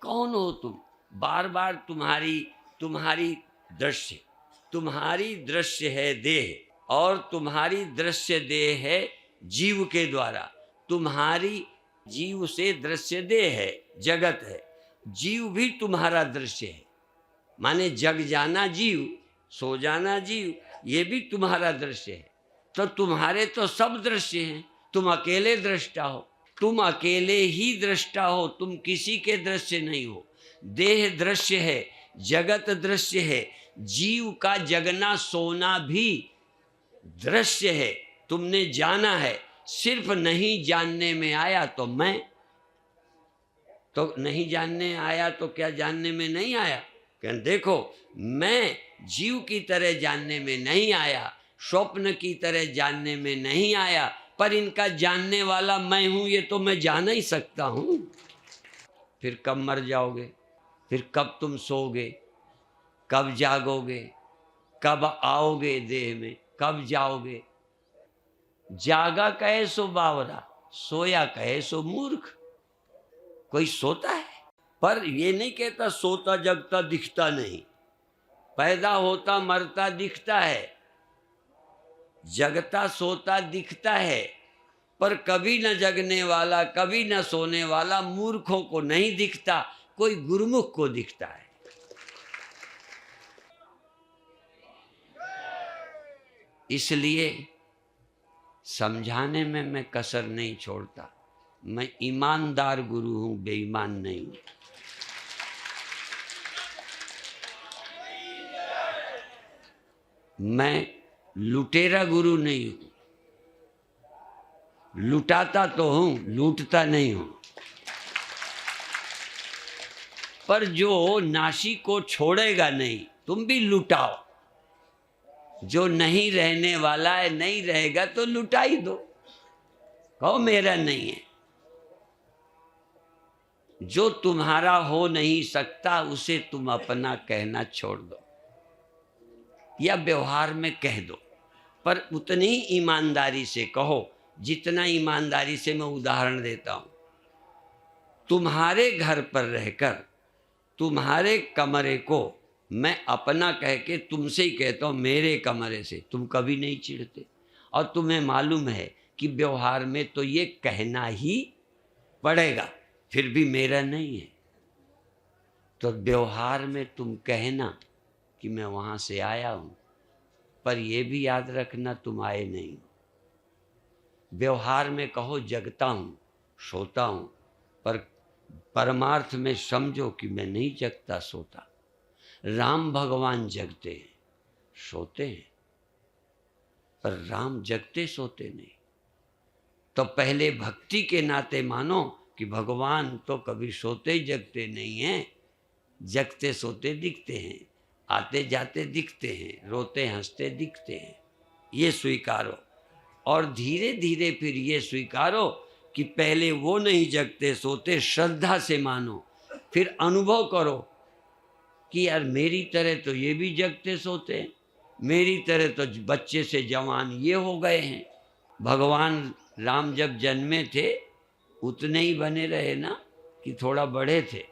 कौन हो तुम? बार बार तुम्हारी तुम्हारी दृश्य तुम्हारी दृश्य है देह, और तुम्हारी दृश्य देह है जीव के द्वारा। तुम्हारी जीव से दृश्य देह है, जगत है। जीव भी तुम्हारा दृश्य है, माने जग जाना जीव, सो जाना जीव, ये भी तुम्हारा दृश्य है। तो तुम्हारे तो सब दृश्य हैं, तुम अकेले दृष्टा हो। तुम अकेले ही दृष्टा हो, तुम किसी के दृश्य नहीं हो। देह दृश्य है, जगत दृश्य है, जीव का जगना सोना भी दृश्य है। तुमने जाना है, सिर्फ नहीं जानने में आया तो मैं तो नहीं जानने आया, तो क्या जानने में नहीं आया? क्या देखो, मैं जीव की तरह जानने में नहीं आया, स्वप्न की तरह जानने में नहीं आया, पर इनका जानने वाला मैं हूं, ये तो मैं जान ही सकता हूं। फिर कब मर जाओगे? फिर कब तुम सोओगे? कब जागोगे? कब आओगे देह में? कब जाओगे? जागा कहे सो बावरा, सोया कहे सो मूर्ख। कोई सोता है, पर ये नहीं कहता सोता जगता दिखता नहीं। पैदा होता मरता दिखता है, जगता सोता दिखता है, पर कभी न जगने वाला, कभी न सोने वाला मूर्खों को नहीं दिखता, कोई गुरुमुख को दिखता है। इसलिए समझाने में मैं कसर नहीं छोड़ता। मैं ईमानदार गुरु हूं, बेईमान नहीं हूं। मैं लुटेरा गुरु नहीं हूं। लुटाता तो हूं, लूटता नहीं हूं। पर जो नाशी को छोड़ेगा नहीं, तुम भी लुटाओ। जो नहीं रहने वाला है, नहीं रहेगा तो लुटा ही दो, कहो मेरा नहीं है। जो तुम्हारा हो नहीं सकता, उसे तुम अपना कहना छोड़ दो, या व्यवहार में कह दो, पर उतनी ही ईमानदारी से कहो जितना ईमानदारी से मैं उदाहरण देता हूं। तुम्हारे घर पर रहकर तुम्हारे कमरे को मैं अपना कह के तुमसे ही कहता हूं, मेरे कमरे से तुम कभी नहीं चिढ़ते, और तुम्हें मालूम है कि व्यवहार में तो ये कहना ही पड़ेगा, फिर भी मेरा नहीं है। तो व्यवहार में तुम कहना कि मैं वहां से आया हूं, पर यह भी याद रखना तुम आए नहीं हो। व्यवहार में कहो जगता हूं, सोता हूं, पर परमार्थ में समझो कि मैं नहीं जगता सोता। राम भगवान जगते हैं, सोते हैं, पर राम जगते सोते नहीं। तो पहले भक्ति के नाते मानो कि भगवान तो कभी सोते जगते नहीं हैं, जगते सोते दिखते हैं, आते जाते दिखते हैं, रोते हंसते दिखते हैं। ये स्वीकारो, और धीरे धीरे फिर ये स्वीकारो कि पहले वो नहीं जगते सोते, श्रद्धा से मानो। फिर अनुभव करो कि यार मेरी तरह तो ये भी जगते सोते हैं, मेरी तरह तो बच्चे से जवान ये हो गए हैं। भगवान राम जब जन्मे थे उतने ही बने रहे ना, कि थोड़ा बड़े थे?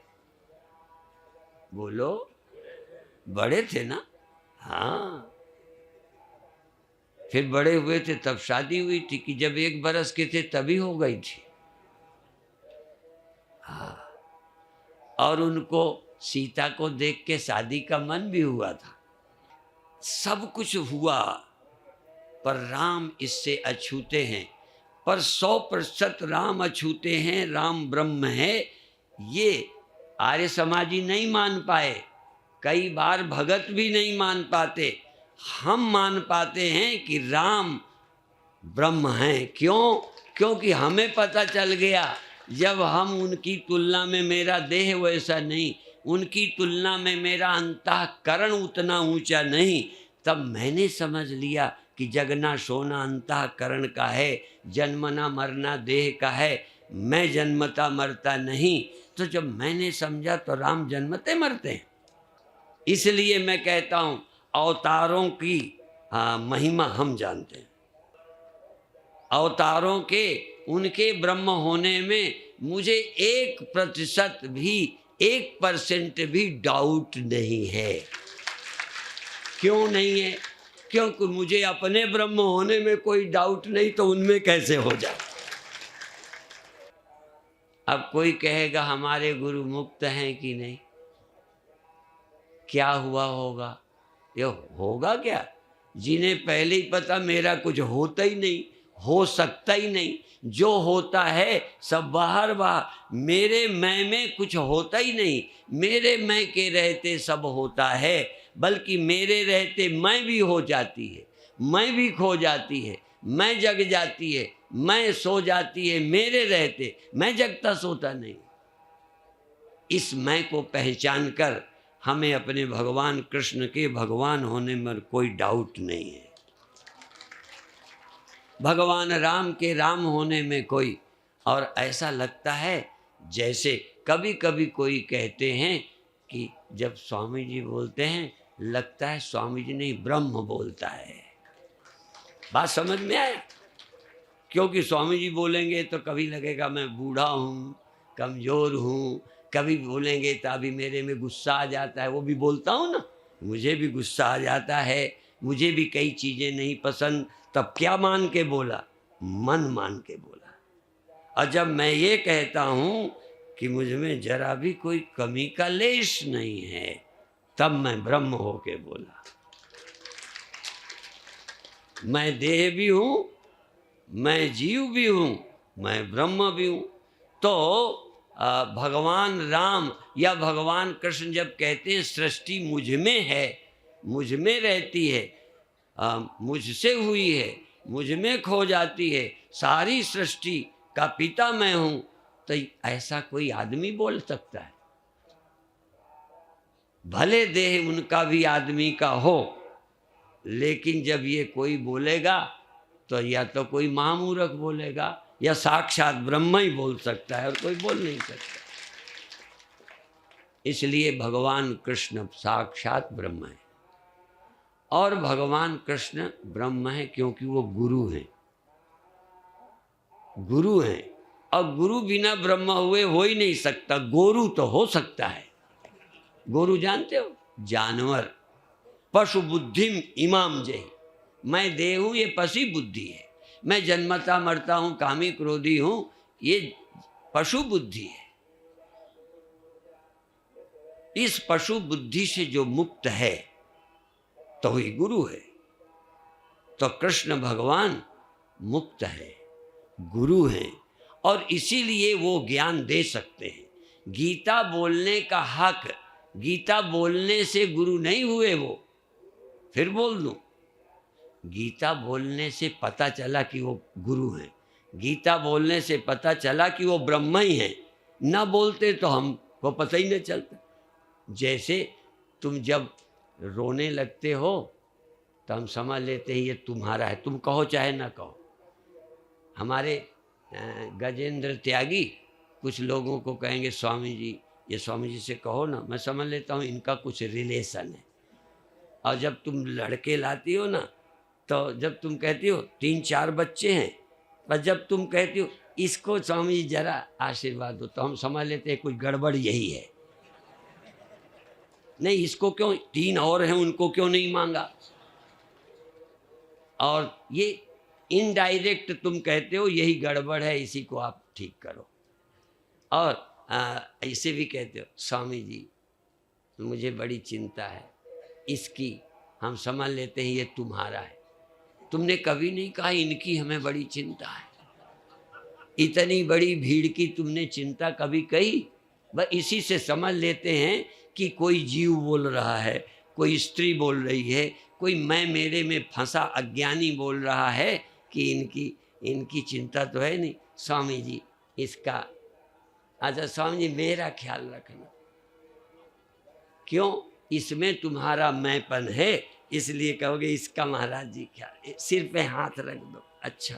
बोलो, बड़े थे ना? हाँ, फिर बड़े हुए थे तब शादी हुई थी, कि जब 1 बरस के थे तभी हो गई थी। हाँ, और उनको सीता को देख के शादी का मन भी हुआ था। सब कुछ हुआ, पर राम इससे अछूते हैं। पर 100% राम अछूते हैं, राम ब्रह्म है, ये आर्य समाजी नहीं मान पाए। कई बार भगत भी नहीं मान पाते। हम मान पाते हैं कि राम ब्रह्म हैं। क्यों? क्योंकि हमें पता चल गया, जब हम उनकी तुलना में, मेरा देह वैसा नहीं, उनकी तुलना में मेरा अंतःकरण उतना ऊंचा नहीं, तब मैंने समझ लिया कि जगना सोना अंतःकरण का है, जन्मना मरना देह का है, मैं जन्मता मरता नहीं। तो जब मैंने समझा तो राम जन्मते मरते हैं। इसलिए मैं कहता हूं, अवतारों की महिमा हम जानते हैं। अवतारों के, उनके ब्रह्म होने में मुझे 1% भी 1% भी डाउट नहीं है। क्यों नहीं है? क्योंकि मुझे अपने ब्रह्म होने में कोई डाउट नहीं, तो उनमें कैसे हो जाए। अब कोई कहेगा हमारे गुरु मुक्त हैं कि नहीं, क्या हुआ होगा? ये होगा क्या? जिन्हें पहले ही पता मेरा कुछ होता ही नहीं, हो सकता ही नहीं, जो होता है सब बाहर बाहर, मेरे मैं में कुछ होता ही नहीं। मेरे मैं के रहते सब होता है, बल्कि मेरे रहते मैं भी हो जाती है, मैं भी खो जाती है, मैं जग जाती है, मैं सो जाती है। मेरे रहते मैं जगता सोता नहीं। इस मैं को पहचान कर हमें अपने भगवान कृष्ण के भगवान होने में कोई डाउट नहीं है, भगवान राम के राम होने में कोई। और ऐसा लगता है जैसे कभी कभी कोई कहते हैं कि जब स्वामी जी बोलते हैं लगता है स्वामी जी नहीं ब्रह्म बोलता है। बात समझ में आए? क्योंकि स्वामी जी बोलेंगे तो कभी लगेगा मैं बूढ़ा हूँ, कमज़ोर हूँ, कभी बोलेंगे तो अभी मेरे में गुस्सा आ जाता है। वो भी बोलता हूँ ना, मुझे भी गुस्सा आ जाता है, मुझे भी कई चीज़ें नहीं पसंद। तब क्या मान के बोला? मन मान के बोला। और जब मैं ये कहता हूँ कि मुझ में जरा भी कोई कमी का लेश नहीं है, तब मैं ब्रह्म हो के बोला। मैं देह भी हूँ, मैं जीव भी हूँ, मैं ब्रह्म भी हूँ। तो भगवान राम या भगवान कृष्ण जब कहते हैं सृष्टि मुझ में है, मुझ में रहती है, मुझसे हुई है, मुझ में खो जाती है, सारी सृष्टि का पिता मैं हूँ, तो ऐसा कोई आदमी बोल सकता है? भले देह उनका भी आदमी का हो, लेकिन जब ये कोई बोलेगा तो या तो कोई महामूर्ख बोलेगा या साक्षात ब्रह्म ही बोल सकता है, और कोई बोल नहीं सकता। इसलिए भगवान कृष्ण साक्षात ब्रह्म है। और भगवान कृष्ण ब्रह्म है क्योंकि वो गुरु हैं, गुरु हैं। और गुरु बिना ब्रह्म हुए हो ही नहीं सकता। गोरु तो हो सकता है। गोरु जानते हो? जानवर। पशु बुद्धिम इमाम जय। मैं देह हूँ, ये पशु बुद्धि है। मैं जन्मता मरता हूँ, कामी क्रोधी हूँ, ये पशु बुद्धि है। इस पशु बुद्धि से जो मुक्त है तो ही गुरु है। तो कृष्ण भगवान मुक्त है, गुरु हैं, और इसीलिए वो ज्ञान दे सकते हैं। गीता बोलने का हक, गीता बोलने से गुरु नहीं हुए वो। फिर बोल दूं, गीता बोलने से पता चला कि वो गुरु हैं, गीता बोलने से पता चला कि वो ब्रह्म ही हैं। ना बोलते तो हमको पता ही नहीं चलता। जैसे तुम जब रोने लगते हो तो हम समझ लेते हैं ये तुम्हारा है, तुम कहो चाहे ना कहो। हमारे गजेंद्र त्यागी कुछ लोगों को कहेंगे स्वामी जी, ये स्वामी जी से कहो ना, मैं समझ लेता हूँ इनका कुछ रिलेशन है। और जब तुम लड़के लाती हो ना, तो जब तुम कहती हो 3-4 बच्चे हैं, पर जब तुम कहती हो इसको स्वामी जी जरा आशीर्वाद दो, तो हम समझ लेते हैं कुछ गड़बड़ यही है। नहीं, इसको क्यों, 3 और हैं उनको क्यों नहीं मांगा? और ये इनडायरेक्ट तुम कहते हो यही गड़बड़ है, इसी को आप ठीक करो। और ऐसे भी कहते हो स्वामी जी मुझे बड़ी चिंता है इसकी, हम समझ लेते हैं ये तुम्हारा है। तुमने कभी नहीं कहा इनकी हमें बड़ी चिंता है। इतनी बड़ी भीड़ की तुमने चिंता कभी कही? बस इसी से समझ लेते हैं कि कोई जीव बोल रहा है, कोई स्त्री बोल रही है, कोई मैं मेरे में फंसा अज्ञानी बोल रहा है कि इनकी चिंता तो है नहीं। स्वामी जी इसका, अच्छा स्वामी जी मेरा ख्याल रखना। क्यों? इसमें तुम्हारा मैंपन है, इसलिए कहोगे इसका महाराज जी ख्याल, सिर पे हाथ रख दो। अच्छा,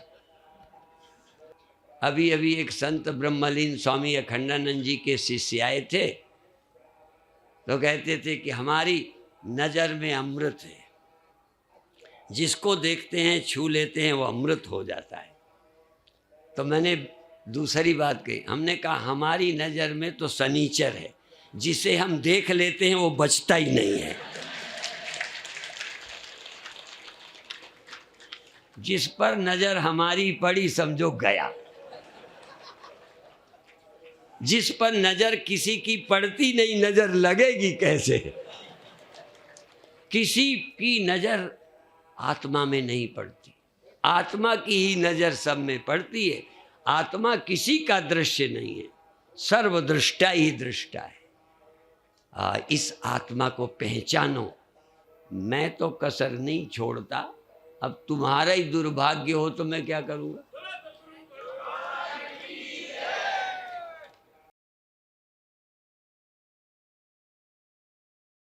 अभी अभी एक संत ब्रह्मलीन स्वामी अखंडानंद जी के शिष्य आए थे, तो कहते थे कि हमारी नज़र में अमृत है, जिसको देखते हैं छू लेते हैं वो अमृत हो जाता है। तो मैंने दूसरी बात कही, हमने कहा हमारी नज़र में तो शनिचर है, जिसे हम देख लेते हैं वो बचता ही नहीं है। जिस पर नजर हमारी पड़ी समझो गया, जिस पर नजर किसी की पड़ती नहीं नजर लगेगी कैसे। किसी की नजर आत्मा में नहीं पड़ती, आत्मा की ही नजर सब में पड़ती है। आत्मा किसी का दृश्य नहीं है, सर्वदृष्टा ही दृष्टा है। इस आत्मा को पहचानो। मैं तो कसर नहीं छोड़ता, अब तुम्हारा ही दुर्भाग्य हो तो मैं क्या करूँगा।